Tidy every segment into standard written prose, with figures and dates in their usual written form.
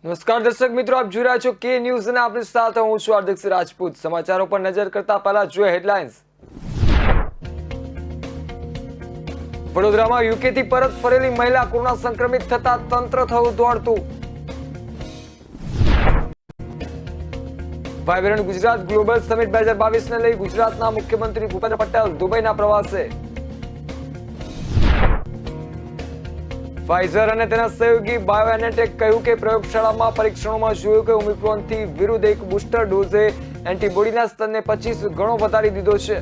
નમસ્કાર દર્શક મિત્રો, આપ જોઈ રહ્યા છો કે ન્યૂઝ અને આપની સાથે હું છું હાર્દિક રાજપૂત। સમાચારો પર નજર કરતા પહેલા જોઈએ હેડલાઇન્સ। વડોદરામાં યુકે થી પરત ફરેલી મહિલા કોરોના સંક્રમિત થતા તંત્ર થયું દોડતું। વાઇબ્રન્ટ ગુજરાત ગ્લોબલ સમિટ 2022 ને લઈ ગુજરાતના મુખ્યમંત્રી ભૂપેન્દ્ર પટેલ દુબઈના પ્રવાસે। ફાઇઝર અને તેના સહયોગી બાયોએનટેક કહ્યું કે પ્રયોગશાળામાં પરીક્ષણોમાં જોયું કે ઓમિક્રોનથી વિરુદ્ધ એક બુસ્ટર ડોઝે એન્ટીબોડીના સ્તરને 25 ગણો વધારી દીધો છે।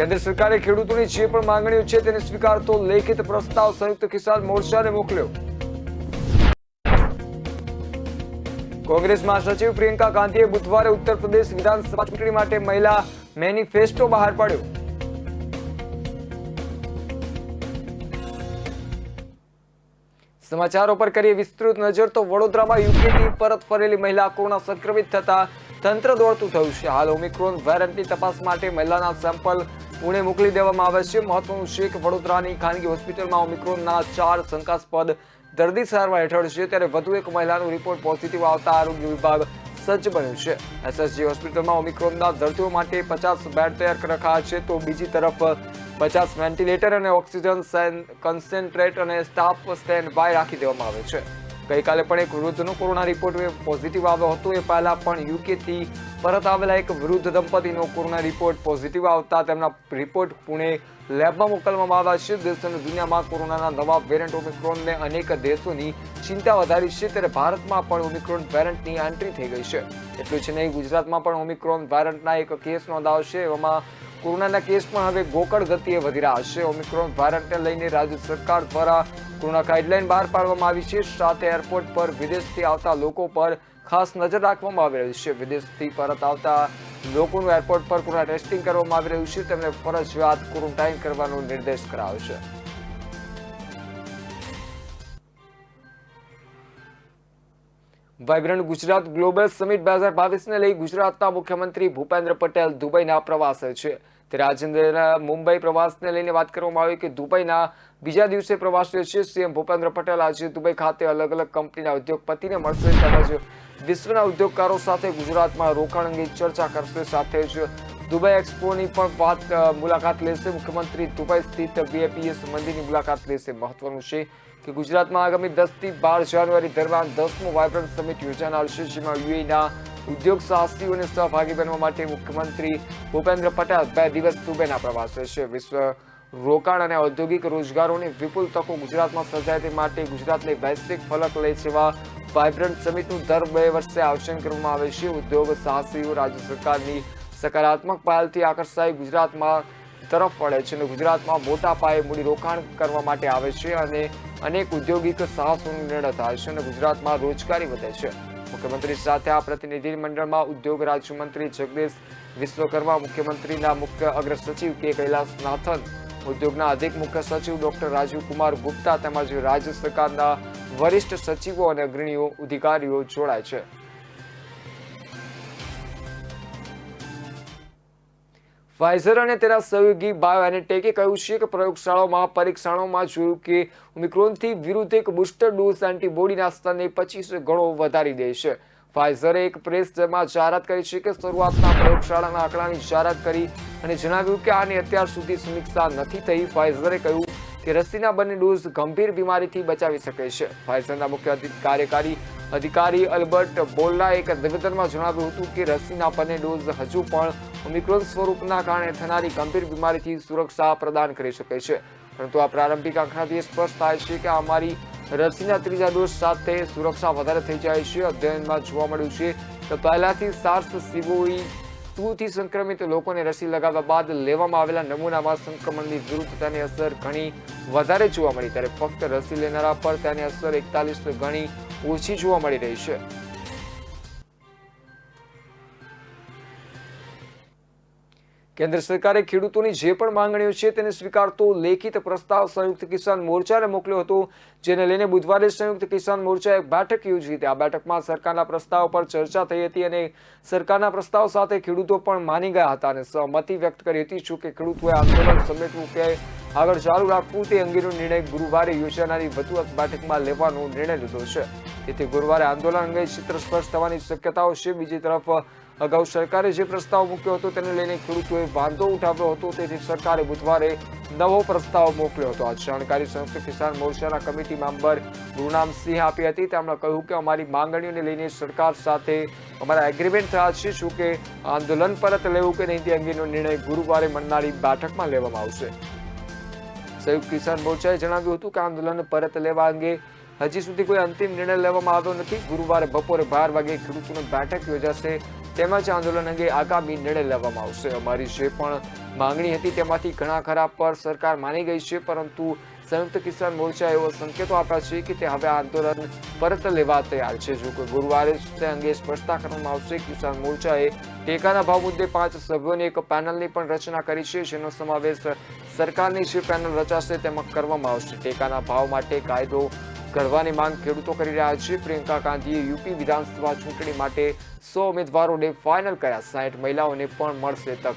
કેન્દ્ર સરકારે ખેડૂતોની જે પણ માંગણીઓ છે તેને સ્વીકારતો લેખિત પ્રસ્તાવ સંયુક્ત કિસાન મોરચાને મોકલ્યો। કોંગ્રેસ મહાસચિવ પ્રિયંકા ગાંધીએ બુધવારે ઉત્તર પ્રદેશ વિધાનસભા ચૂંટણી માટે મહિલા મેનિફેસ્ટો બહાર પાડ્યો। સમાચારો પર કરીએ વિસ્તૃત નજર તો વડોદરામાં યુકેથી પરત ફરેલી મહિલા કોરોના સંક્રમિત થતા તંત્ર દોડતું થયું છે। હાલ ઓમિક્રોન વેરિયન્ટની તપાસ માટે મહિલાના સેમ્પલ પુણે મોકલી દેવામાં આવે છે। મહત્વનું છે કે વડોદરાની ખાનગી હોસ્પિટલમાં ઓમિક્રોનના 4 શંકાસ્પદ દર્દી સારવાર હેઠળ છે, ત્યારે વધુ એક મહિલાનો રિપોર્ટ પોઝિટિવ આવતા આરોગ્ય વિભાગ સજ્જ બન્યું છે। એસએસજી હોસ્પિટલમાં ઓમિક્રોનના દર્દીઓ માટે 50 બેડ તૈયાર રખાયા છે, તો બીજી તરફ 50 વેન્ટિલેટર અને ઓક્સિજન કન્સેન્ટ્રેટ અને સ્ટાફ સ્ટેન્ડ બાય રાખી દેવામાં આવે છે। ગઈકાલે પણ એક વૃદ્ધનો કોરોના રિપોર્ટ પોઝિટિવ આવ્યો હતો। એ પહેલા પણ યુકેથી પરત આવેલા એક વૃદ્ધ દંપતીનો કોરોના રિપોર્ટ પોઝિટિવ આવતા તેમના રિપોર્ટ પુણે લેબમાં મોકલવામાં આવ્યા છે। દેશ અને દુનિયામાં કોરોનાના નવા વેરિયન્ટ ઓમિક્રોનને અનેક દેશોની ચિંતા વધારી છે, ત્યારે ભારતમાં પણ ઓમિક્રોન વેરિયન્ટની એન્ટ્રી થઈ ગઈ છે। એટલું જ નહીં, ગુજરાતમાં પણ ઓમિક્રોન વેરિયન્ટના એક કેસ નોંધાવશે। એવામાં કોરોનાના કેસ પણ હવે ગોકળ ગતિએ વધી રહ્યા છે। ઓમિક્રોન વેરિયન્ટને લઈને રાજ્ય સરકાર દ્વારા કોરોના ગાઈડલાઈન બહાર પાડવામાં આવી છે। સાથે એરપોર્ટ પર વિદેશથી આવતા લોકો પર ખાસ નજર રાખવામાં આવી રહી છે। વિદેશથી પરત આવતા લોકોનું એરપોર્ટ પર કોરોના ટેસ્ટિંગ કરવામાં આવી રહ્યું છે। તેમને ફરજિયાત ક્વોરન્ટાઇન કરવાનો નિર્દેશ કરાયો છે। વાઇબ્રન્ટ ગુજરાત ગ્લોબલ સમિટ 2022 ને લઈ ગુજરાતના મુખ્યમંત્રી ભૂપેન્દ્ર પટેલ દુબઈના પ્રવાસે છે। રાજેન્દ્રના મુંબઈ પ્રવાસને લઈને વાત કરવામાં આવી કે દુબઈના બીજા દિવસે પ્રવાસે છે। સીએમ ભૂપેન્દ્ર પટેલ આજે દુબઈ ખાતે અલગ અલગ કંપનીના ઉદ્યોગપતિને મળશે, તેમજ વિશ્વના ઉદ્યોગકારો સાથે ગુજરાતમાં રોકાણ અંગે ચર્ચા કરશે। સાથે જ દુબઈ એક્સપોની પણ મુલાકાત લેશે। મુખ્યમંત્રી દુબઈ સ્થિત બીએપીએસ મંદિરની મુલાકાત લેશે। મહત્વનું છે કે ગુજરાતમાં આગામી 10 થી 12 જાન્યુઆરી દરમિયાન 10મો વાઇબ્રન્ટ સમિટ યોજાનાર છે, જેમાં યુએઈના ઉદ્યોગ સાહસીઓને સહભાગી બનવા માટે મુખ્યમંત્રી ભૂપેન્દ્ર પટેલ 2 દિવસ દુબઈના પ્રવાસે છે। વિશ્વ રોકાણ અને ઔદ્યોગિક રોજગારોની વિપુલ તકો ગુજરાતમાં સર્જાય તે માટે ગુજરાતને વૈશ્વિક ફલક લઈ જવા વાઇબ્રન્ટ સમિટનું દર 2 વર્ષે આયોજન કરવામાં આવે છે। ઉદ્યોગ સાહસીઓ રાજ્ય સરકારની સકારાત્મક પહેલથી આકર્ષાઈ ગુજરાતમાં તરફ વળે છે અને ગુજરાતમાં મોટા પાયે મૂડીરોકાણ કરવા માટે આવે છે અને અનેક ઔદ્યોગિક સાહસોનો નિર્ણય થાય છે અને ગુજરાતમાં રોજગારી વધે છે। મુખ્યમંત્રી સાથે આ પ્રતિનિધિ મંડળમાં ઉદ્યોગ રાજ્યમંત્રી જગદીશ વિશ્વકર્મા, મુખ્યમંત્રીના મુખ્ય અગ્ર સચિવ કે કૈલાસનાથન, ઉદ્યોગના અધિક મુખ્ય સચિવ ડોક્ટર રાજીવ કુમાર ગુપ્તા તેમજ રાજ્ય સરકારના વરિષ્ઠ સચિવો અને અગ્રણીઓ અધિકારીઓ જોડાય છે। ફાઇઝર અને તેના સહયોગી બાયોએનટેકે કહ્યું છે કે પ્રયોગશાળાઓમાં પરીક્ષણોમાં જોયું કે ઓમિક્રોનથી વિરુદ્ધ એક બુસ્ટર ડોઝ એન્ટીબોડીના સ્તરને 25 ગણો વધારી દે છે। ફાઇઝરે એક પ્રેસમાં જાહેરાત કરી છે કે શરૂઆતના પ્રયોગશાળાના આંકડાની જાહેરાત કરી અને જણાવ્યું કે આની અત્યાર સુધી સમીક્ષા નથી થઈ। ફાઇઝરે કહ્યું કે રસીના બંને ડોઝ ગંભીર બીમારીથી બચાવી શકે છે। ફાઇઝરના મુખ્ય કાર્યકારી અધિકારી અલ્બર્ટ બોલ્લાએ એક નિવેદનમાં જણાવ્યું હતું કે રસીના બંને ડોઝ હજુ પણ ઓમિક્રોન સ્વરૂપના કારણે થનારી ગંભીર બીમારીથી સુરક્ષા પ્રદાન કરી શકે છે, પરંતુ આ પ્રારંભિક આંકડાથી સ્પષ્ટ થાય છે કે અમારી રસીના ત્રીજા ડોઝ સાથે સુરક્ષા વધારે થઈ જાય છે। અધ્યયનમાં જોવા મળ્યું છે કે પહેલાથી SARS-CoV-2 થી સંક્રમિત લોકોને રસી લગાવ્યા બાદ લેવામાં આવેલા નમૂનામાં સંક્રમણની વિરુદ્ધ તેની અસર ઘણી વધારે જોવા મળી, ત્યારે ફક્ત રસી લેનારા પર તેની અસર 41 ગણી ઓછી જોવા મળી રહી છે। કેન્દ્ર સરકારે ખેડૂતોની જે પણ માંગણીઓ છે તેને સ્વીકારતો લેખિત પ્રસ્તાવ સંયુક્ત કિસાન મોરચાને મોકલ્યો હતો, જેને લઈને બુધવારે સંયુક્ત કિસાન મોરચાએ એક બેઠક યોજી હતી। આ બેઠકમાં સરકારના પ્રસ્તાવ પર ચર્ચા થઈ હતી અને સરકારના પ્રસ્તાવ સાથે ખેડૂતો પણ માની ગયા હતા અને સહમતિ વ્યક્ત કરી હતી। જો કે ખેડૂતોએ આંદોલન સમેટવું કે આગળ ચાલુ રાખવું તે અંગેનો નિર્ણય ગુરુવારે યોજાનારી વધુ બેઠકમાં લેવાનો નિર્ણય લીધો છે. તેથી ગુરુવારે આંદોલન અંગે ચિત્ર સ્પષ્ટ થવાની શક્યતાઓ છે. બીજી તરફ અગાઉ સરકારે જે પ્રસ્તાવ મૂક્યો હતો તેને લઈને ખેડૂતોએ વાંધો ઉઠાવ્યો હતો. તેથી સરકારે બુધવારે નવો પ્રસ્તાવ મોકલ્યો હતો. આ જાણકારી સંયુક્ત કિસાન મોરચાના કમિટી મેમ્બર ગુરુનામસિંહે આપી હતી. તેમણે કહ્યું કે અમારી માંગણીઓને લઈને સરકાર સાથે અમારા એગ્રીમેન્ટ થયા છે. શું કે આંદોલન પરત લેવું કે નહીં તે અંગેનો નિર્ણય ગુરુવારે મળનારી બેઠકમાં લેવામાં આવશે. સંયુક્ત કિસાન મોરચાએ જણાવ્યું હતું કે આંદોલન પરત લેવા અંગે હજી સુધી કોઈ અંતિમ નિર્ણય લેવામાં આવ્યો નથી. ગુરુવારે બપોરે 12 વાગે ખેડૂતોની બેઠક યોજાશે. તેમજ આંદોલન અંગે આગામી નિર્ણય લેવામાં આવશે. અમારી જે પણ માંગણી હતી તેમાંથી ઘણા ખરા પર સરકાર માની ગઈ છે, પરંતુ સંયુક્ત કિસાન મોરચાએ એવો સંકેતો આપ્યા છે કે તે હવે આંદોલન પરત લેવા તૈયાર છે. જો કે ગુરુવારે તે અંગે સ્પષ્ટતા કરવામાં આવશે. કિસાન મોરચાએ ટેકાના ભાવ મુદ્દે 5 સભ્યોની એક પેનલની પણ રચના કરી છે, જેનો સમાવેશ સરકારની જે પેનલ રચાશે તેમાં કરવામાં આવશે. ટેકાના ભાવ માટે કાયદો ઘડવાની માંગ ખેડૂતો કરી રહ્યા છે. પ્રિયંકા ગાંધીએ યુપી વિધાનસભા ચૂંટણી માટે 100 ઉમેદવારોને ફાઇનલ કર્યા. 60 મહિલાઓને પણ મળશે તક.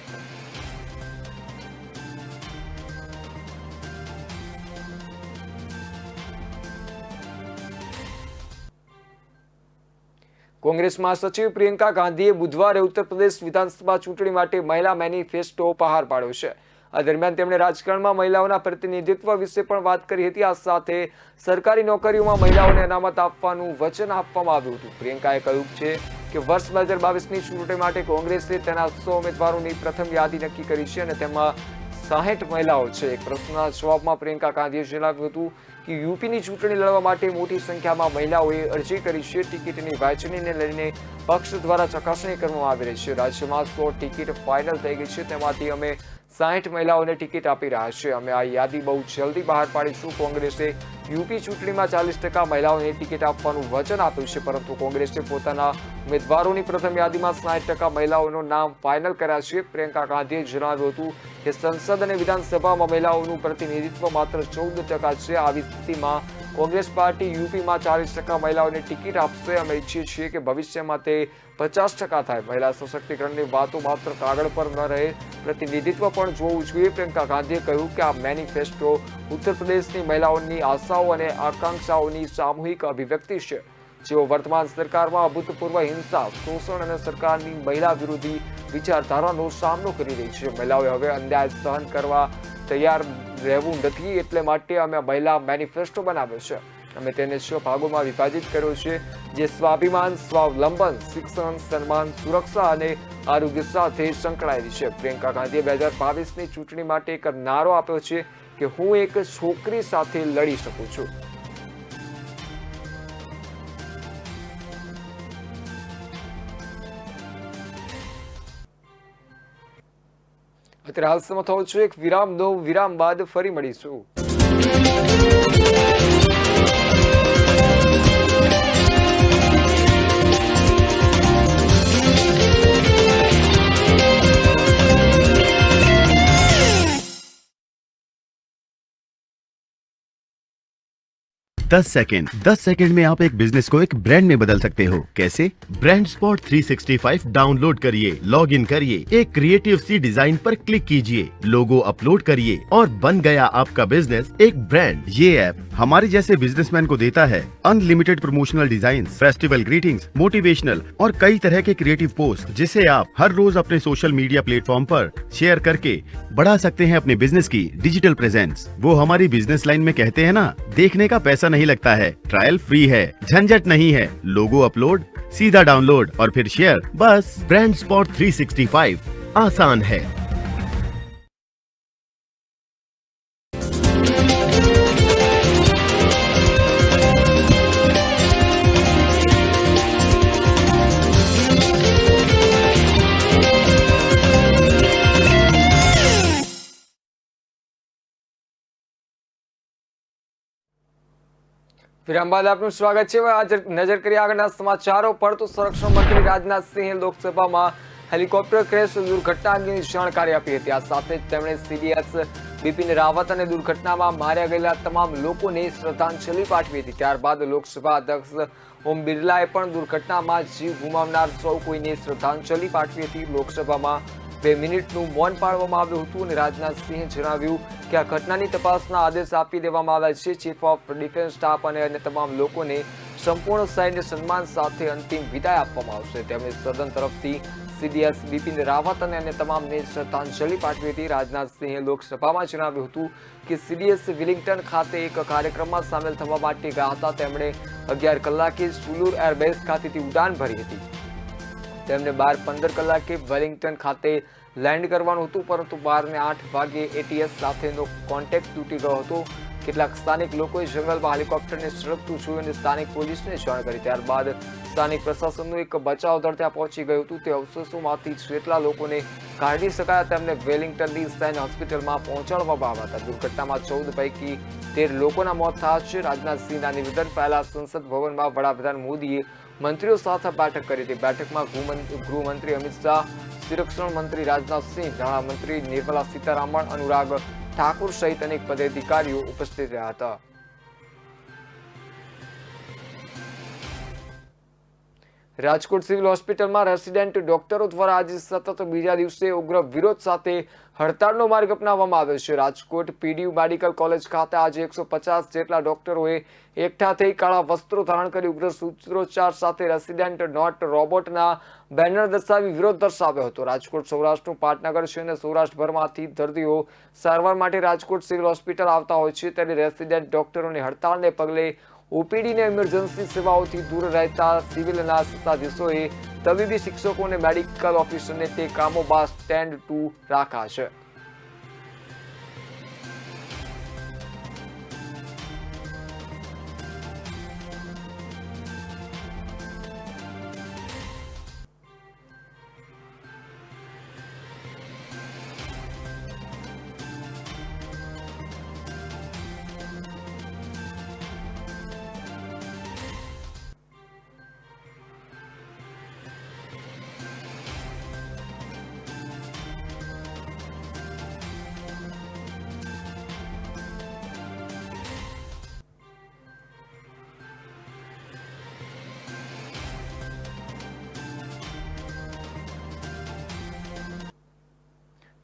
કોંગ્રેસ મહાસચિવ પ્રિયંકા ગાંધીએ બુધવારે ઉત્તર પ્રદેશ વિધાનસભા ચૂંટણી માટે મહિલા મેનિફેસ્ટો બહાર પાડ્યો છે. આ દરમિયાન તેમણે રાજકારણમાં મહિલાઓના પ્રતિનિધિત્વ વિશે પણ વાત કરી હતી. આ સાથે સરકારી નોકરીઓમાં મહિલાઓને અનામત આપવાનું વચન આપવામાં આવ્યું હતું. પ્રિયંકાએ કહ્યું છે કે વર્ષ 2022ની ચૂંટણી માટે કોંગ્રેસે તેના 100 ઉમેદવારોની પ્રથમ યાદી નક્કી કરી છે અને તેમાં 60 મહિલાઓ છે. એક પ્રશ્નના જવાબમાં પ્રિયંકા ગાંધીએ જણાવ્યું હતું કે યુપીની ચૂંટણી લડવા માટે મોટી સંખ્યામાં મહિલાઓએ અરજી કરી છે. ટિકિટની વહેંચણીને લઈને પક્ષ દ્વારા ચકાસણી કરવામાં આવી રહી છે. રાજ્યમાં 100 ટિકિટ ફાઇનલ થઈ ગઈ છે. તેમાંથી અમે 60 મહિલાઓને ટિકિટ આપી રહ્યા છે. અમે આ યાદી બહુ જલ્દી બહાર પાડીશું. કોંગ્રેસે યુપી ચૂંટણીમાં 40% મહિલાઓને ટિકિટ આપવાનું વચન આપ્યું છે, પરંતુ કોંગ્રેસે પોતાના ઉમેદવારોની પ્રથમ યાદીમાં 60% મહિલાઓનું નામ ફાઇનલ કર્યા છે. પ્રિયંકા ગાંધીએ જણાવ્યું હતું કે સંસદ અને વિધાનસભામાં મહિલાઓનું પ્રતિનિધિત્વ માત્ર 14% છે. આવી સ્થિતિમાં કોંગ્રેસ પાર્ટી યુપીમાં 40% મહિલાઓને ટિકિટ આપશે. અમે ઈચ્છીએ છીએ કે ભવિષ્યમાં તે 50% થાય. મહિલા સશક્તિકરણની વાતો માત્ર કાગળ પર ન રહે, પ્રતિનિધિત્વ પણ જોવું જોઈએ. પ્રિયંકા ગાંધીએ કહ્યું કે આ મેનિફેસ્ટો ઉત્તર પ્રદેશની મહિલાઓની આશાઓ અને આકાંક્ષાઓની સામૂહિક અભિવ્યક્તિ છે, જેઓ વર્તમાન સરકારમાં અભૂતપૂર્વ હિંસા, શોષણ અને સરકારની મહિલા વિરોધી વિચારધારાનો સામનો કરી રહી છે. મહિલાઓએ હવે અન્યાય સહન કરવા તૈયાર રહેવું નથી. એટલે માટે અમે મહિલા મેનિફેસ્ટો બનાવ્યો છે. અમે તેને 6 ભાગોમાં વિભાજિત કર્યો છે, જે સ્વાભિમાન, સ્વાવલંબન, શિક્ષણ, સન્માન, સુરક્ષા અને આરોગ્ય સાથે સંકળાયેલી છે. પ્રિયંકા ગાંધીએ 2022ની ચૂંટણી માટે એક નારો આપ્યો છે કે હું એક છોકરી સાથે લડી શકું છું. અત્યારે હાલ સમય થયો છે એક વિરામનો. વિરામ બાદ ફરી મળીશું. दस सेकंड में आप एक बिजनेस को एक ब्रांड में बदल सकते हो. कैसे? ब्रांड स्पॉट 365 डाउनलोड करिए, लॉग इन करिए, एक क्रिएटिव सी डिजाइन पर क्लिक कीजिए, लोगो अपलोड करिए और बन गया आपका बिजनेस एक ब्रांड. ये ऐप हमारे जैसे बिजनेसमैन को देता है unlimited promotional design, festival greetings, motivational और कई तरह के क्रिएटिव पोस्ट, जिसे आप हर रोज अपने सोशल मीडिया प्लेटफॉर्म पर शेयर करके बढ़ा सकते हैं अपने बिजनेस की डिजिटल प्रेजेंस. वो हमारी बिजनेस लाइन में कहते हैं ना, देखने का पैसा नहीं लगता है, ट्रायल फ्री है, झंझट नहीं है, लोगो अपलोड, सीधा डाउनलोड और फिर शेयर. बस ब्रांड स्पॉट 365 आसान है. વિરામ બાદ આપનું સ્વાગત છે. આજે નજર કરીએ આગળના સમાચારો પર. તો સંરક્ષણ મંત્રી રાજનાથસિંહે લોકસભામાં હેલિકોપ્ટર ક્રેશ દુર્ઘટના અંગેની જાણકારી આપી હતી. આ સાથે જ તેમણે સીડીએસ બિપિન રાવત અને દુર્ઘટનામાં માર્યા ગયેલા તમામ લોકોને શ્રદ્ધાંજલિ પાઠવી હતી. ત્યારબાદ લોકસભા અધ્યક્ષ ઓમ બિરલાએ પણ દુર્ઘટનામાં જીવ ગુમાવનાર સૌ કોઈને શ્રદ્ધાંજલિ પાઠવી હતી. લોકસભામાં 2 મિનિટનું મૌન પાળવામાં આવ્યું હતું અને રાજનાથસિંહે જણાવ્યું કે આ ઘટનાની તપાસના આદેશ આપી દેવામાં આવ્યા છે. ચીફ ઓફ ડિફેન્સ સ્ટાફ અને અન્ય તમામ લોકોને સંપૂર્ણ સૈન્ય સન્માન સાથે અંતિમ વિદાય આપવામાં આવશે. તેમણે સદન તરફથી CDS બિપિન રાવત અને અન્ય તમામને શ્રદ્ધાંજલિ પાઠવી હતી. રાજનાથસિંહે લોકસભામાં જણાવ્યું હતું કે CDS વિલિંગ્ટન ખાતે એક કાર્યક્રમમાં સામેલ થવા માટે ગયા હતા. તેમણે 11 કલાકે સુલુર એરબેઝ ખાતેથી ઉડાન ભરી હતી. તેમને 12:15 કલાકે વેલિંગ્ટન ખાતે લેન્ડ કરવાનું હતું, પરંતુ 12:08 વાગે ATS સાથેનો કોન્ટેક્ટ તૂટી ગયો હતો. કેટલાક સ્થાનિક લોકોએ જંગલમાં હેલિકોપ્ટરને સળગતું જોયું અને સ્થાનિક પોલીસને જાણ કરી. ત્યારબાદ સ્થાનિક પ્રશાસનનું એક બચાવ દળ ત્યાં પહોંચી ગયું હતું. તે અવશેષોમાંથી જેટલા લોકોને કાઢી શકાયા તેમને વેલિંગ્ટનની સૈન્ય હોસ્પિટલમાં પહોંચાડવામાં આવ્યા હતા. દુર્ઘટનામાં 14 પૈકી 13 લોકોના મોત થયા છે. રાજનાથસિંહના નિવેદન પહેલા સંસદ ભવનમાં વડાપ્રધાન મોદીએ મંત્રીઓ સાથે બેઠક કરી હતી. બેઠકમાં ગૃહમંત્રી અમિત શાહ, સંરક્ષણ મંત્રી રાજનાથસિંહ, નાણામંત્રી નિર્મલા સીતારામન, અનુરાગ ઠાકુર સહિત અનેક પદાધિકારીઓ ઉપસ્થિત રહ્યા હતા. રાજકોટ સિવિલ હોસ્પિટલમાં રેસિડેન્ટ ડોક્ટરો દ્વારા આજે સતત બીજા દિવસે ઉગ્ર વિરોધ સાથે હડતાળનો માર્ગ અપનાવવામાં આવ્યો છે. રાજકોટ PDU મેડિકલ કોલેજ ખાતે આજે 150 જેટલા ડોક્ટરોએ એકઠા થઈ કાળા વસ્ત્રો ધારણ કરી ઉગ્ર સૂત્રોચ્ચાર સાથે રેસિડેન્ટ નોટ રોબોટના બેનર દર્શાવી વિરોધ દર્શાવ્યો હતો. રાજકોટ સૌરાષ્ટ્રનું પાટનગર છે અને સૌરાષ્ટ્રભરમાંથી દર્દીઓ સારવાર માટે રાજકોટ સિવિલ હોસ્પિટલ આવતા હોય છે. ત્યારે રેસિડેન્ટ ડોક્ટરોની હડતાળને પગલે OPD ને ઇમરજન્સી સેવાઓથી દૂર રહેતા સિવિલના સત્તાધીશોએ તબીબી શિક્ષકો અને મેડિકલ ઓફિસરને તે કામો બાદ સ્ટેન્ડ ટુ રાખ્યા છે.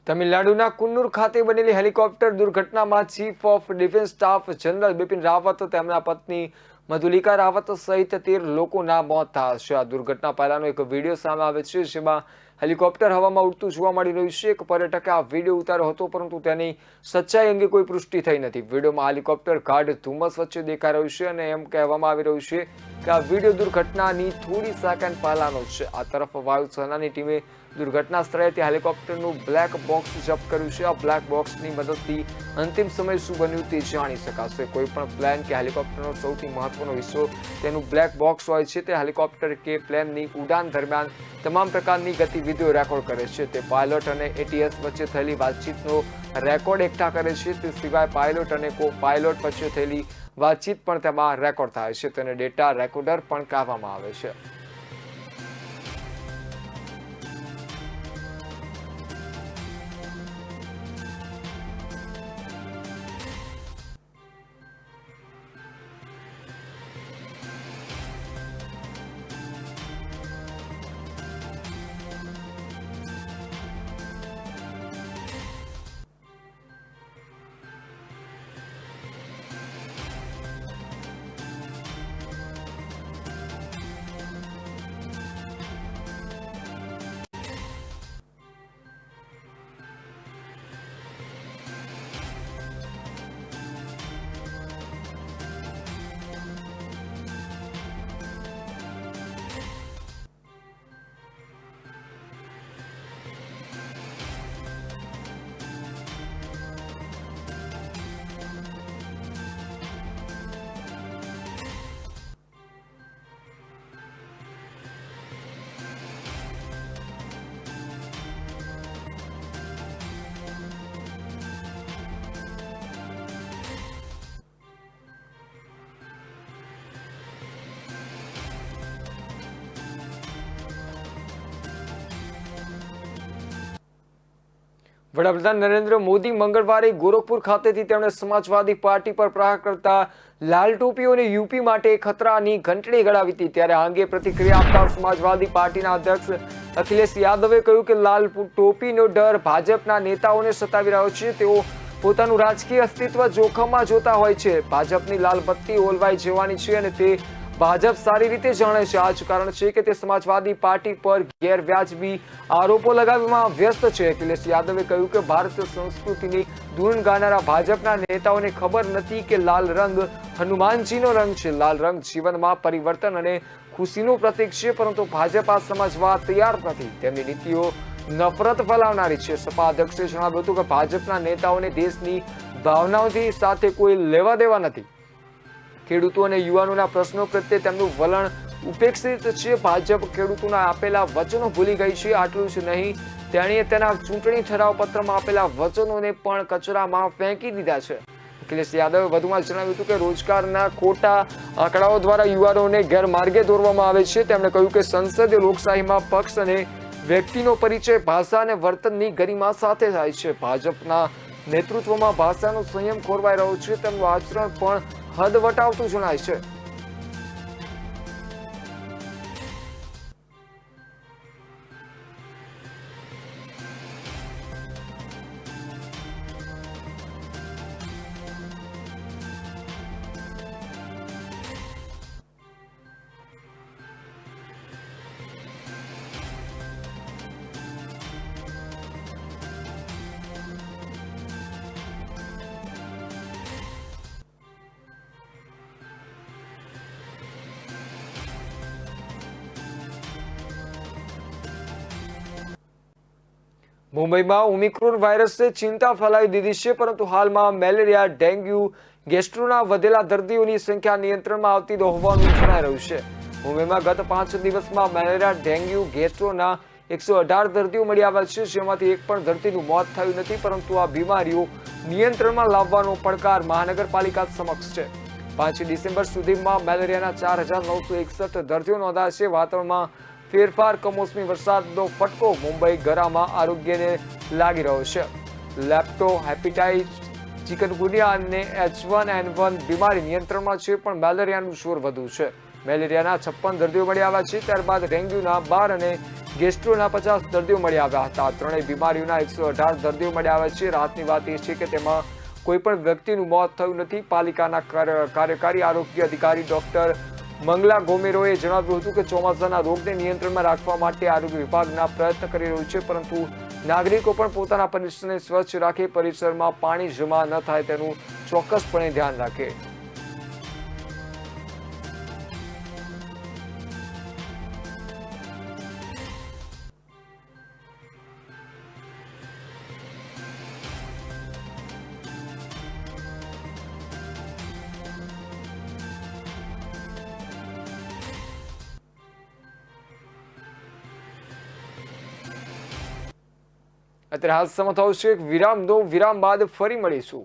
તમિલનાડુના કુન્નુર ખાતે બનેલી હેલિકોપ્ટર દુર્ઘટનામાં chief of defence staff general Bipin Rawat, તેમના પત્ની મધુલિકા રાવત સહિત 13 લોકોના મોત થયા છે. આ દુર્ઘટના પહેલાનો એક વિડીયો સામે આવે છે, જેમાં હેલિકોપ્ટર હવામાં ઉડતું જોવા મળી રહ્યું છે. એક પર્યટકે આ વિડીયો ઉતાર્યો હતો, પરંતુ તેની સચ્ચાઈ અંગે કોઈ પુષ્ટિ થઈ નથી. વિડીયોમાં હેલિકોપ્ટર ગાઢ ધુમ્મસ વચ્ચે દેખાઈ રહ્યું છે અને એમ કહેવામાં આવી રહ્યું છે કે આ વિડીયો દુર્ઘટનાની થોડી સેકન્ડ પહેલાનો છે. આ તરફ વાયુસેનાની ટીમે દુર્ઘટના સ્થળેથી હેલિકોપ્ટરનું બ્લેક બોક્સ જપ્ત કર્યું છે. આ બ્લેક બોક્સની મદદથી અંતિમ સમય શું બન્યું તે જાણી શકાશે. કોઈ પણ પ્લેન કે હેલિકોપ્ટરનો સૌથી મહત્વનો હિસ્સો તેનું બ્લેક બોક્સ હોય છે. તે હેલિકોપ્ટર કે પ્લેનની ઉડાન દરમિયાન તમામ પ્રકારની ગતિવિધિઓ રેકોર્ડ કરે છે. તે પાયલોટ અને ATS વચ્ચે થયેલી વાતચીતનો રેકોર્ડ એકઠા કરે છે. તે સિવાય પાયલોટ અને કો પાયલોટ વચ્ચે થયેલી વાતચીત પણ તેમાં રેકોર્ડ થાય છે. તેને ડેટા રેકોર્ડર પણ કહેવામાં આવે છે. વડાપ્રધાન નરેન્દ્ર મોદી મંગળવારે ગોરખપુર ખાતેથી તેમણે સમાજવાદી પાર્ટી પર પ્રહાર કરતા લાલ ટોપીઓને યુપી માટે ખતરાની ઘંટડી ગણાવી હતી। ત્યારે આ અંગે પ્રતિક્રિયા આપતા સમાજવાદી પાર્ટીના અધ્યક્ષ અખિલેશ યાદવે કહ્યું કે લાલ ટોપીનો ડર ભાજપના નેતાઓને સતાવી રહ્યો છે। તેઓ પોતાનું રાજકીય અસ્તિત્વ જોખમમાં જોતા હોય છે। ભાજપની લાલ બત્તી ઓલવાઈ જવાની છે અને તે ભાજપ સારી રીતે જાણે છે। આ જ કારણ છે કે તે સમાજવાદી પાર્ટી પર ગેરવ્યાજબી આરોપો લગાવવામાં વ્યસ્ત છે। અખિલેશ યાદવે કહ્યું કે ભારતીય સંસ્કૃતિની ધૂન ગાનારા ભાજપના નેતાઓને ખબર નથી કે લાલ રંગ હનુમાનજીનો રંગ છે। લાલ રંગ જીવનમાં પરિવર્તન અને ખુશીનું પ્રતીક છે, પરંતુ ભાજપ આ સમજવા તૈયાર નથી। તેમની નીતિઓ નફરત ફેલાવનારી છે। સપા અધ્યક્ષે જણાવ્યું હતું કે ભાજપના નેતાઓને દેશની ભાવનાઓથી સાથે કોઈ લેવા દેવા નથી। ખેડૂતો અને યુવાનોના પ્રશ્નો પ્રત્યે તેમનું વલણ ઉપેક્ષિત છે। ભાજપ ખેડૂતોના આપેલા વચનો ભૂલી ગઈ છે। આટલું જ નહીં, તેણીએ તેના ચૂંટણી ઠરાવ પત્રમાં આપેલા વચનોને પણ કચરામાં ફેંકી દીધા છે। અખિલેશ યાદવે વધુમાં જણાવ્યું હતું કે રોજગારના ખોટા આંકડાઓ દ્વારા યુવાનોને ગેરમાર્ગે દોરવામાં આવે છે। તેમણે કહ્યું કે સંસદીય લોકશાહીમાં પક્ષ અને વ્યક્તિનો પરિચય ભાષા અને વર્તનની ગરિમા સાથે થાય છે। ભાજપના નેતૃત્વમાં ભાષાનો સંયમ ખોરવાઈ રહ્યો છે। તેમનું આચરણ પણ હદ વટાવતું જણાય છે। મુંબઈમાં ઓમિક્રોન વાયરસે ચિંતા ફેલાવી દીધી છે, પરંતુ હાલમાં મેલેરિયા, ડેન્ગ્યુ, ગેસ્ટ્રોના વધેલા દર્દીઓની સંખ્યા નિયંત્રણમાં આવતી હોવાનું જણાઈ રહ્યું છે। મુંબઈમાં ગત 5 દિવસમાં મેલેરિયા, ડેન્ગ્યુ, ગેસ્ટ્રોના 118 દર્દીઓ મળી આવ્યા છે, જેમાંથી એક પણ દર્દીનું મોત થયું નથી। પરંતુ આ બીમારીઓ નિયંત્રણમાં લાવવાનો પડકાર મહાનગરપાલિકા સમક્ષ છે। 5 ડિસેમ્બર સુધીમાં મેલેરિયાના 4961 દર્દીઓ નોંધાયા છે। વાતાવરણમાં ફેરફાર, કમોસમી વરસાદનો ફટકો મુંબઈ ગરામાં આરોગ્યને લાગી રહ્યો છે। લેપ્ટો હેપેટાઇટિસ, ચિકનગુનિયા અને H1N1 બીમારી નિયંત્રણમાં છે, પણ મેલેરિયાનું જોર વધુ છે। મેલેરિયાના 56 દર્દીઓ મળી આવ્યા છે, ત્યારબાદ ડેન્ગ્યુના 12 અને ગેસ્ટ્રોના 50 દર્દીઓ મળી આવ્યા હતા। ત્રણેય બીમારીઓના 118 દર્દીઓ મળી આવ્યા છે। રાહતની વાત એ છે કે તેમાં કોઈ પણ વ્યક્તિનું મોત થયું નથી। પાલિકાના કાર્યકારી આરોગ્ય અધિકારી ડોક્ટર મંગલા ગોમેરોએ જણાવ્યું હતું કે ચોમાસાના રોગને નિયંત્રણમાં રાખવા માટે આરોગ્ય વિભાગના પ્રયત્ન કરી રહ્યું છે, પરંતુ નાગરિકો પણ પોતાના પરિસરને સ્વચ્છ રાખે, પરિસરમાં પાણી જમા ન થાય તેનું ચોક્કસપણે ધ્યાન રાખે। અત્યારે હાલ સમય થયો છે વિરામ દો, વિરામ બાદ ફરી મળીશું।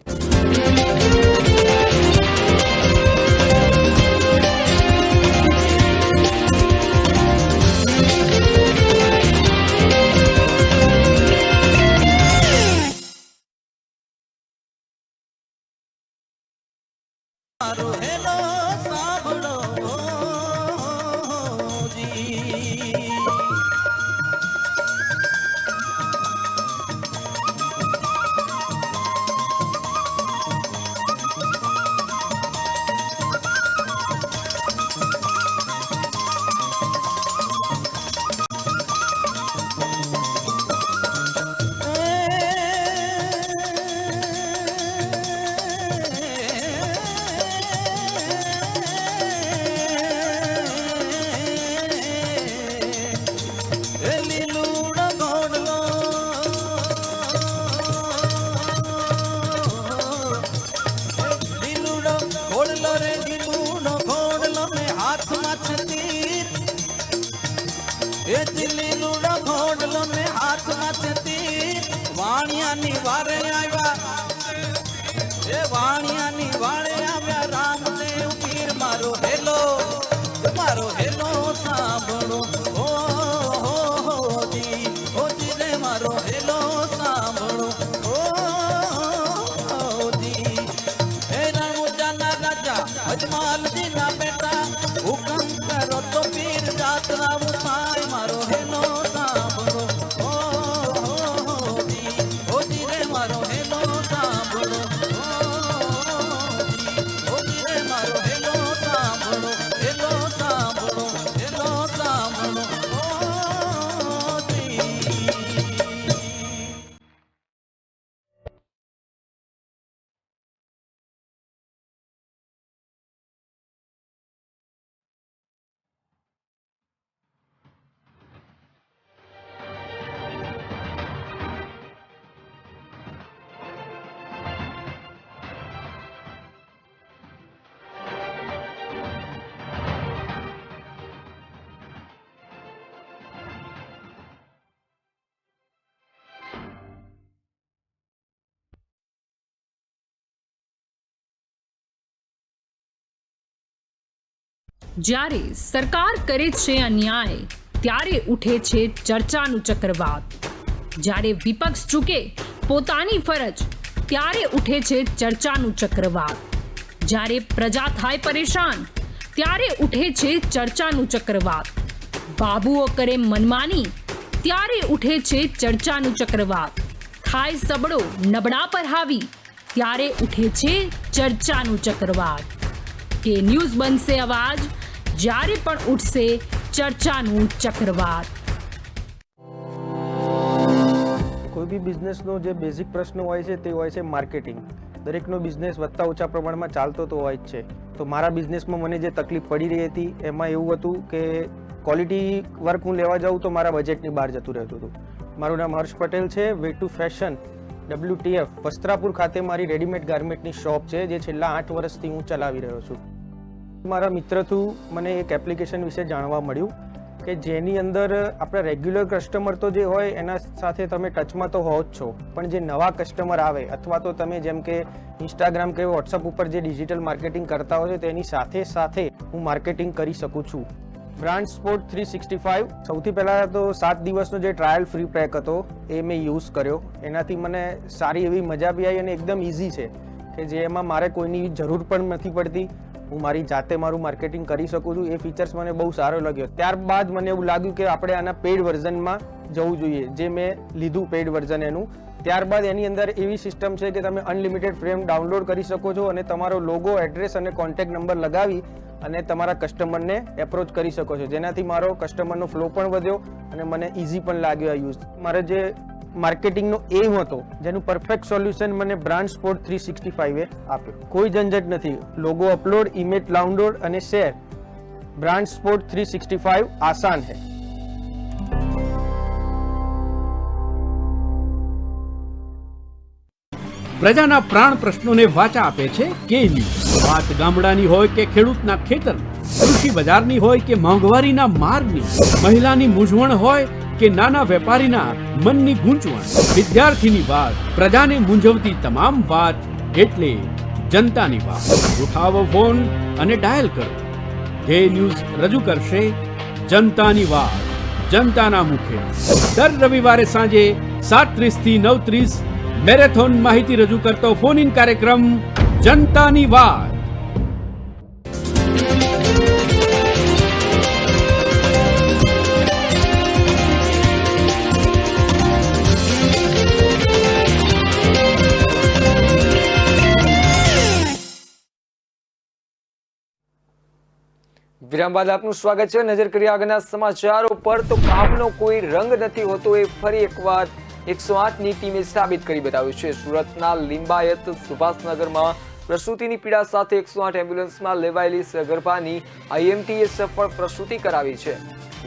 મારો હેલો સાંભળો। જ્યારે સરકાર કરે છે અન્યાય ત્યારે ઉઠે છે ચર્ચાનું ચક્રવાત. જ્યારે વિપક્ષ ચૂકે પોતાની ફરજ ત્યારે ઉઠે છે ચર્ચાનું ચક્રવાત. જ્યારે પ્રજા થાય પરેશાન ત્યારે ઉઠે છે ચર્ચાનું ચક્રવાત. બાબુઓ કરે મનમાની ત્યારે ઉઠે છે ચર્ચાનું ચક્રવાત. થાય સબળો નબળા પર હાવી ત્યારે ઉઠે છે ચર્ચાનું ચક્રવાત. કે ન્યૂઝ બનશે અવાજ જ્યારે પણ ઉઠશે ચર્ચાનું ચક્રવાત. કોઈ બી બિઝનેસનો જે બેઝિક પ્રશ્ન હોય છે તે હોય છે માર્કેટિંગ. દરેકનો બિઝનેસ વધતા ઓછા પ્રમાણમાં ચાલતો તો હોય જ છે. તો મારા બિઝનેસમાં મને જે તકલીફ પડી રહી હતી એમાં એવું હતું કે ક્વોલિટી વર્ક હું લેવા જાઉં તો મારા બજેટની બહાર જતું રહેતું હતું. મારું નામ હર્ષ પટેલ છે. Way to fashion WTF Vastrapur ખાતે મારી રેડીમેડ ગાર્મેન્ટની શોપ છે જે છેલ્લા 8 વર્ષથી હું ચલાવી રહ્યો છું. મારા મિત્ર થ્રુ મને એક એપ્લિકેશન વિશે જાણવા મળ્યું કે જેની અંદર આપણા રેગ્યુલર કસ્ટમર તો જે હોય એના સાથે તમે ટચમાં તો હો જ છો, પણ જે નવા કસ્ટમર આવે અથવા તો તમે જેમ કે ઇન્સ્ટાગ્રામ કે વોટ્સઅપ ઉપર જે ડિજિટલ માર્કેટિંગ કરતા હોય તેની સાથે સાથે હું માર્કેટિંગ કરી શકું છું. બ્રાન્ડ સ્પોર્ટ 365 સૌથી પહેલાં તો 7 દિવસનો જે ટ્રાયલ ફ્રી પેક હતો એ મેં યુઝ કર્યો. એનાથી મને સારી એવી મજા બી આવી અને એકદમ ઇઝી છે કે જેમાં મારે કોઈની જરૂર પણ નથી પડતી. હું મારી જાતે મારું માર્કેટિંગ કરી શકું છું. એ ફીચર્સ મને બહુ સારો લાગ્યો. ત્યારબાદ મને એવું લાગ્યું કે આપણે આના પેઇડ વર્ઝનમાં જવું જોઈએ, જે મેં લીધું પેઇડ વર્ઝન એનું. ત્યારબાદ એની અંદર એવી સિસ્ટમ છે કે તમે અનલિમિટેડ ફ્રેમ ડાઉનલોડ કરી શકો છો અને તમારો લોગો, એડ્રેસ અને કોન્ટેક્ટ નંબર લગાવી અને તમારા કસ્ટમરને એપ્રોચ કરી શકો છો, જેનાથી મારો કસ્ટમરનો ફ્લો પણ વધ્યો અને મને ઇઝી પણ લાગ્યો આ યુઝ. મારે જે માર્કેટિંગનો એમ હતો જેનું પરફેક્ટ સોલ્યુશન મને બ્રાન્ડ સ્પોર્ટ 365 એ આપ્યો. કોઈ ઝંઝટ નથી. લોગો અપલોડ, ઇમેજ ડાઉનલોડ અને શેર. બ્રાન્ડ સ્પોર્ટ 365 આસાન है. પ્રજાના પ્રાણ પ્રશ્નોને વાચા આપે છે કે ન્યૂઝ. વાત ગામડાની હોય કે ખેડૂતના ખેતરની, કૃષિ બજારની હોય કે મોંઘવારીના મારની, મહિલાની મૂંઝવણ હોય કે નાના વેપારીના મનની ગૂંચવણ, વિદ્યાર્થીની વાત, પ્રજાને મૂંઝવતી તમામ વાત એટલે જનતાની વાત. ઉઠાવો ફોન અને ડાયલ કરો. કે ન્યૂઝ રજૂ કરશે જનતાની વાત જનતાના મુખે. દર રવિવારે સાંજે 7:30 થી 9:30 મેરેથોન માહિતી રજૂ કરતો ફોન ઇન કાર્યક્રમ જનતાની વાત. વિરામ બાદ આપનું સ્વાગત છે. નજર કરીએ આગળના સમાચારો પર. તો કામનો કોઈ રંગ નથી હોતો એ ફરી એકવાર 108ની ટીમે સાબિત કરી બતાવ્યું છે. સુરતના લિંબાયત સુભાષનગરમાં પ્રસૂતિની પીડા સાથે 108 એમ્બ્યુલન્સમાં લેવાયેલી સગર્ભાની IMTએ સફળ પ્રસૂતિ કરાવી છે.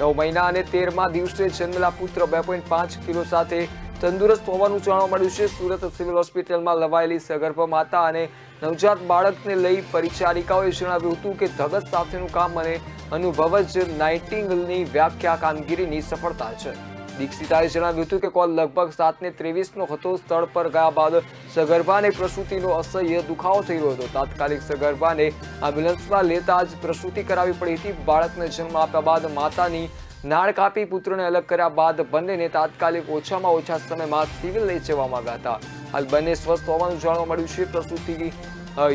9 મહિના અને 13મા દિવસે જન્મેલા પુત્ર 2.5 કિલો સાથે તંદુરસ્ત હોવાનું જાણવા મળ્યું છે. સુરત સિવિલ હોસ્પિટલમાં લવાયેલી સગર્ભ માતા અને નવજાત બાળકને લઈ પરિચારિકાઓએ જણાવ્યું હતું કે ધગસ સાથેનું કામ અને અનુભવ જ નાઇટિંગેલની વ્યાખ્યા કામગીરીની સફળતા છે. દીક્ષિતાએ જણાવ્યું હતું કે કોલ લગભગ 7:23નો હતો. સ્થળ પર ગયા બાદ સગર્ભાને પ્રસૂતિનો અસહ્ય દુખાવો થઈ રહ્યો હતો. તાત્કાલિક સગર્ભાને એમ્બ્યુલન્સમાં લેતા જ પ્રસૂતિ કરાવી પડી હતી. બાળકને જન્મ આપ્યા બાદ માતાની નાળ કાપી પુત્રને અલગ કર્યા બાદ બંનેને તાત્કાલિક ઓછામાં ઓછા સમયમાં સિવિલ લઈ જવામાં આવ્યા હતા. હાલ બંને સ્વસ્થ હોવાનું જાણવા મળ્યું છે. પ્રસૂતિ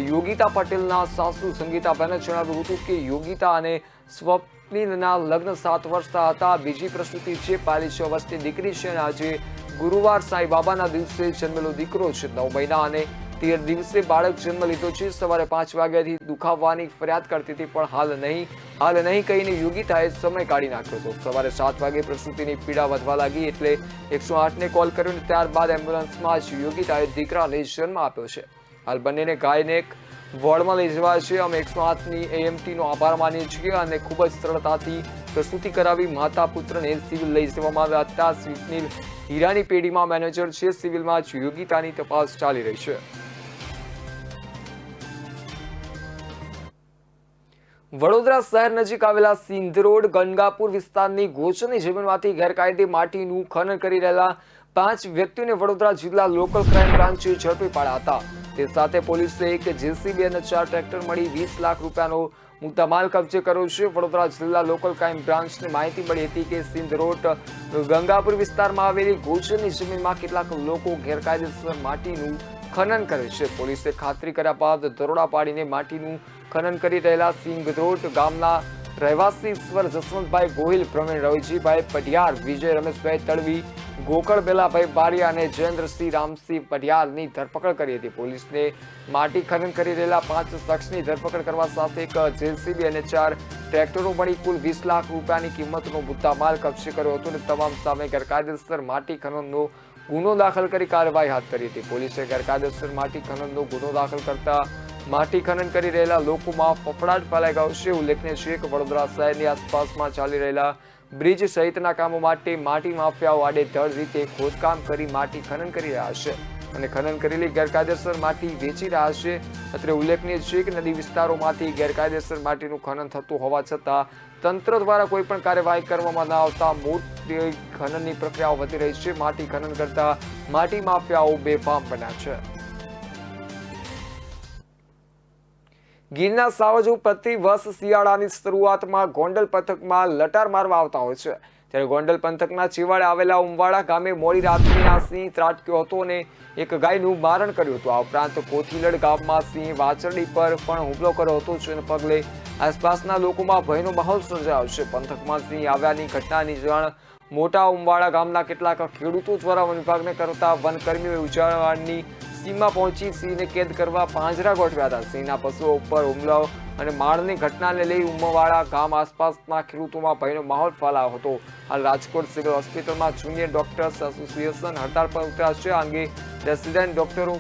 યોગિતા પટેલના સાસુ સંગીતાબેને જણાવ્યું હતું કે યોગિતા અને સ્વપ્નિલના લગ્ન 7 વર્ષના હતા. બીજી પ્રસૂતિ છે. પહેલી 6 વર્ષની દીકરી છે અને આજે ગુરુવાર સાંઈબાબાના દિવસે જન્મેલો દીકરો છે. 9 મહિના અને 13 દિવસે બાળક જન્મ લીધો છે. સવારે 5 વાગ્યાથી દુખાવાની ફરિયાદ કરતી હતી, પણ હાલ નહીં કહીને યોગિતાએ સમય કાઢી નાખ્યો હતો. સવારે 7 વાગે પ્રસૂતિની પીડા વધવા લાગી એટલે 108ને કોલ કર્યો અને ત્યારબાદ એમ્બ્યુલન્સમાં જ યોગિતાએ દીકરાને જન્મ આપ્યો છે. હાલ બંનેને ગાયનેક વોર્ડમાં લઈ જવાય છે. અમે 108ની AMTનો આભાર માનીએ છીએ અને ખૂબ જ સરળતાથી પ્રસૂતિ કરાવી માતા પુત્રને સિવિલ લઈ જવામાં આવ્યા હતા. સ્વીપનીલ હીરાની પેઢીમાં મેનેજર છે. સિવિલમાં જ યોગિતાની તપાસ ચાલી રહી છે. વડોદરા શહેર નજીક આવેલા સિંધરોડ ગંગાપુર વિસ્તારની ગોચરની જમીનમાંથી ગેરકાયદે માટીનું ખનન કરી રહેલા 5 વ્યક્તિઓને વડોદરા જિલ્લા લોકલ ક્રાઇમ બ્રાન્ચે ઝડપી પાડ્યા હતા. તે સાથે પોલીસે એક JCB અને 4 ટ્રેક્ટર મળી 20 લાખ રૂપિયાનો મુદ્દામાલ કબજે કર્યો છે. વડોદરા જિલ્લા લોકલ ક્રાઇમ બ્રાન્ચને માહિતી મળી હતી કે સિંધ રોડ ગંગાપુર વિસ્તારમાં આવેલી ગોચરની જમીનમાં કેટલાક લોકો ગેરકાયદેસર માટીનું ખનન કરે છે. પોલીસે ખાતરી કર્યા બાદ દરોડા પાડીને માટીનું ખનન કરી રહેલા સિંધ રોડ ગામના રહેવાસી ઈશ્વર જસવંતભાઈ ગોહિલ, પ્રવીણ રવિજીભાઈ પઢિયાર, વિજય રમેશભાઈ તડવી, ગોકળ બેલાભાઈ બારિયા અને જયેન્દ્રસિંહ રામસિંહ પઢિયારની ધરપકડ કરી હતી. પોલીસને માટી ખનન કરી રહેલા 5 શખ્સની ધરપકડ કરવા સાથે એક જેસીબી અને 4 ટ્રેક્ટરો મળી કુલ 20 લાખ રૂપિયાની કિંમતનો મુદ્દામાલ કબજે કર્યો હતો અને તમામ સામે ગેરકાયદેસર માટી ખનનનો ગુનો દાખલ કરી કાર્યવાહી હાથ ધરી હતી. પોલીસે ગેરકાયદેસર માટી ખનનનો ગુનો દાખલ કરતા માટી ખનન કરી રહેલા લોકોમાં ફફડાટ ફેલાઈ ગયો છે. ઉલ્લેખનીય છે કે વડોદરા શહેરની આસપાસમાં ચાલી રહેલા બ્રિજ સહિતના કામો માટે માટી માફિયાઓ આડેધડ રીતે ખોદકામ કરી માટી ખનન કરી રહ્યા છે અને ખનન કરેલી ગેરકાયદેસર માટી વેચી રહ્યા છે. અત્રે ઉલ્લેખનીય છે કે નદી વિસ્તારોમાંથી ગેરકાયદેસર માટીનું ખનન થતું હોવા છતાં તંત્ર દ્વારા કોઈ પણ કાર્યવાહી કરવામાં ન આવતા મોટી ખનનની પ્રક્રિયાઓ વધી રહી છે. માટી ખનન કરતા માટી માફિયાઓ બેફામ બન્યા છે. ગીરના સાવજો પ્રતિ વર્ષ શિયાળાની શરૂઆતમાં ગોંડલ પંથકમાં લટાર મારવા આવતા હોય છે. ત્યારે ગોંડલ પંથકના છેવાડે આવેલા ઉમવાડા ગામે મોડી રાત્રિના સિંહ ત્રાટક્યો હતો અને એક ગાયનું મારણ કર્યું હતું. આ ઉપરાંત કોથીલડ ગામમાં સિંહ વાછરડી પર પણ હુમલો કર્યો હતો, જેને પગલે આસપાસના લોકોમાં ભયનો માહોલ સર્જાયો છે. પંથકમાં સિંહ આવ્યાની ઘટનાની જાણ મોટા ઉમવાડા ગામના કેટલાક ખેડૂતો દ્વારા વન વિભાગને કરતા વનકર્મીઓએ ઉજાડવાની સીમમાં પહોંચી સિંહને કેદ કરવા પાંજરા ગોઠવ્યા હતા. સિંહના પશુઓ ઉપર હુમલો અને માળની ઘટનાને લઈ ઉમવાડા ગામ આસપાસના ખેડૂતોમાં ભયનો માહોલ ફેલાયો હતો. હાલ રાજકોટ સિવિલ હોસ્પિટલમાં જુનિયર ડોક્ટર્સ એસોસિએશન હડતાળ પર ઉતર્યા છે. આ અંગે રેસિડેન્ટ ડોક્ટરો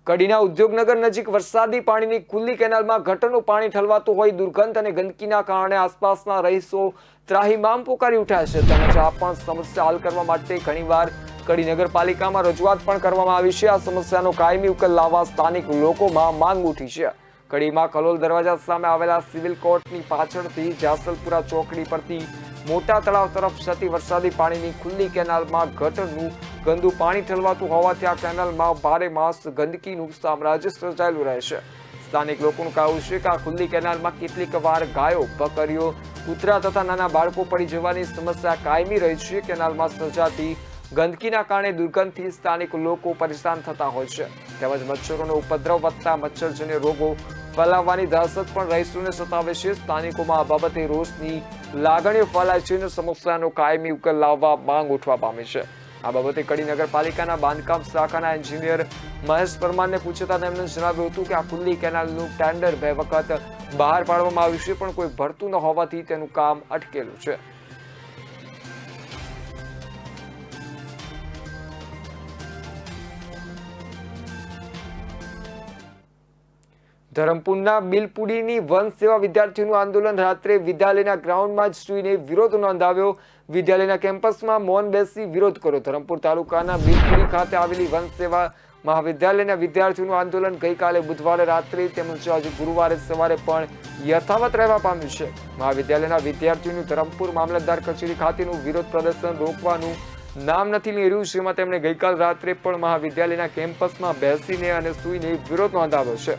કડીના ઉદ્યોગનગર નજીક વરસાદી પાણીની ખુલ્લી કેનાલમાં ગટરનું પાણી ઠલવાતું હોય દુર્ગંધ અને ગંદકીના કારણે આસપાસના રહીશો ત્રાહિમામ પોકારી ઉઠ્યા છે. તેમજ આ પણ સમસ્યા હલ કરવા માટે ઘણીવાર કડી નગરપાલિકામાં રજૂઆત પણ કરવામાં આવી છે. આ સમસ્યાનો કાયમી ઉકેલ લાવવા સ્થાનિક લોકોમાં માંગ ઉઠી છે. કડીમાં કલોલ દરવાજા સામે આવેલા સિવિલ કોર્ટની પાછળથી જાસલપુરા ચોકડી પરથી મોટા તળાવ તરફ જતી વરસાદી પાણીની ખુલ્લી કેનાલમાં ગટરનું ગંદુ પાણી ઠલવાતું હોવાથી આ કેનાલમાં ભારે માસ ગંદકીનું સામ્રાજ્ય સર્જાયેલું રહે છે. સ્થાનિક લોકોનું કહેવું છે કે આ ખુલ્લી કેનાલમાં કેટલીક વાર ગાયો, બકરીઓ, કૂતરા તથા નાના બાળકો પડી જવાની સમસ્યા કાયમી રહી છે. કેનાલમાં સર્જાતી ગંદકીના કારણે દુર્ગંધથી સ્થાનિક લોકો પરેશાન થતા હોય છે. તેમજ મચ્છરોનો ઉપદ્રવ વધતા મચ્છરજન્ય રોગો ફેલાવવાની દહશત પણ રહીશોને સતાવે છે. સ્થાનિકોમાં આ બાબતે રોષની લાગણીઓ ફેલાય છે અને સમસ્યાનો કાયમી ઉકેલ લાવવા માંગ ઉઠવા પામી છે. આ બાબતે કડી નગરપાલિકાના બાંધકામ શાખાના એન્જિનિયર મહેશ પરમારને પૂછતા તેમણે જણાવ્યું હતું કે આ ખુલ્લી કેનાલનું ટેન્ડર 2 વખત બહાર પાડવામાં આવ્યું છે, પણ કોઈ ભરતું ન હોવાથી તેનું કામ અટકેલું છે. ધરમપુરના બિલપુડીની વન સેવા વિદ્યાર્થીઓનું આંદોલન રાત્રે વિદ્યાલયના ગ્રાઉન્ડમાં જ સૂઈને વિરોધ નોંધાવ્યો. વિદ્યાલયના કેમ્પસમાં મૌન બેસી વિરોધ કર્યો. ધરમપુર તાલુકાના બિલપુડી ખાતે આવેલી વન સેવા મહાવિદ્યાલયના વિદ્યાર્થીઓનું આંદોલન ગઈકાલે બુધવારે રાત્રે તેમજ આજે ગુરુવારે સવારે પણ યથાવત રહેવા પામ્યું છે. મહાવિદ્યાલયના વિદ્યાર્થીઓનું ધરમપુર મામલતદાર કચેરી ખાતેનું વિરોધ પ્રદર્શન રોકવાનું નામ નથી લઈ રહ્યું, જેમાં તેમણે ગઈકાલ રાત્રે પણ મહાવિદ્યાલયના કેમ્પસમાં બેસીને અને સૂઈને વિરોધ નોંધાવ્યો છે.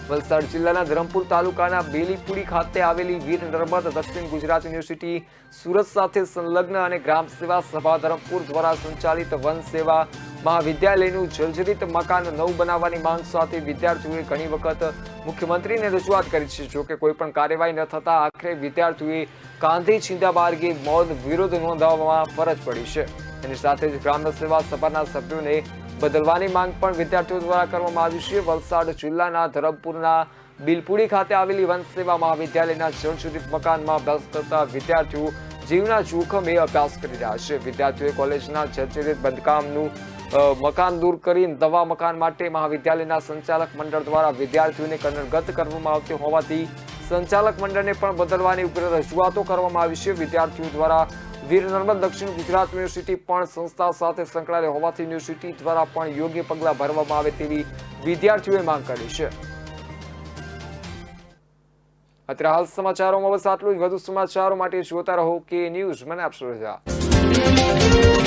વલસાડ જિલ્લાના ધરમપુર તાલુકાના બેલીપુડી ખાતે આવેલી વીર નર્મદ દક્ષિણ ગુજરાત યુનિવર્સિટી સુરત સાથે સંલગ્ન અને ગ્રામ સેવા સભા ધરમપુર દ્વારા સંચાલિત વન સેવા મહાવિદ્યાલયનું જર્જરિત મકાન નવું બનાવવાની માંગ સાથે વિદ્યાર્થીઓએ ઘણી વખત મુખ્યમંત્રીને રજૂઆત કરી છે. જોકે કોઈ પણ કાર્યવાહી ન થતા આખરે વિદ્યાર્થીઓએ કાંધી છીંદા માર્ગે મૌન વિરોધ નોંધાવવામાં ફરજ પડી છે. એની સાથે જ ગ્રામ સેવા સભાના સભ્યોને બદલવાની માંગ પણ વિદ્યાર્થીઓ દ્વારા કરવામાં આવી છે. વલસાડ જિલ્લાના ધરમપુરના બિલપુડી ખાતે આવેલી વન સેવા મહાવિદ્યાલયના જર્જરિત મકાનમાં અભ્યાસ કરતા વિદ્યાર્થીઓ જીવના જોખમે અભ્યાસ કરી રહ્યા છે. વિદ્યાર્થીઓએ કોલેજના જર્જરિત બાંધકામનું મકાન દૂર કરી નવા મકાન માટે મહાવિદ્યાલયના સંચાલક મંડળ દ્વારા વિદ્યાર્થીઓને કનરગત કરવામાં આવતી હોવાથી સંચાલક મંડળને પણ બદલવાની ઉગ્ર રજૂઆતો કરવામાં આવી છે. વિદ્યાર્થીઓ દ્વારા વીર નર્મદ દક્ષિણ ગુજરાત યુનિવર્સિટી પણ સંસ્થા સાથે સંકળાયેલી હોવાથી યુનિવર્સિટી દ્વારા પણ યોગ્ય પગલાં ભરવામાં આવે તેવી વિદ્યાર્થીઓએ માંગ કરી છે. અત્યારે હાલ સમાચારોમાં બસ આટલું જ. વધુ સમાચારો માટે જોતા રહો કે ન્યૂઝ. મને આપશો રજા. છે।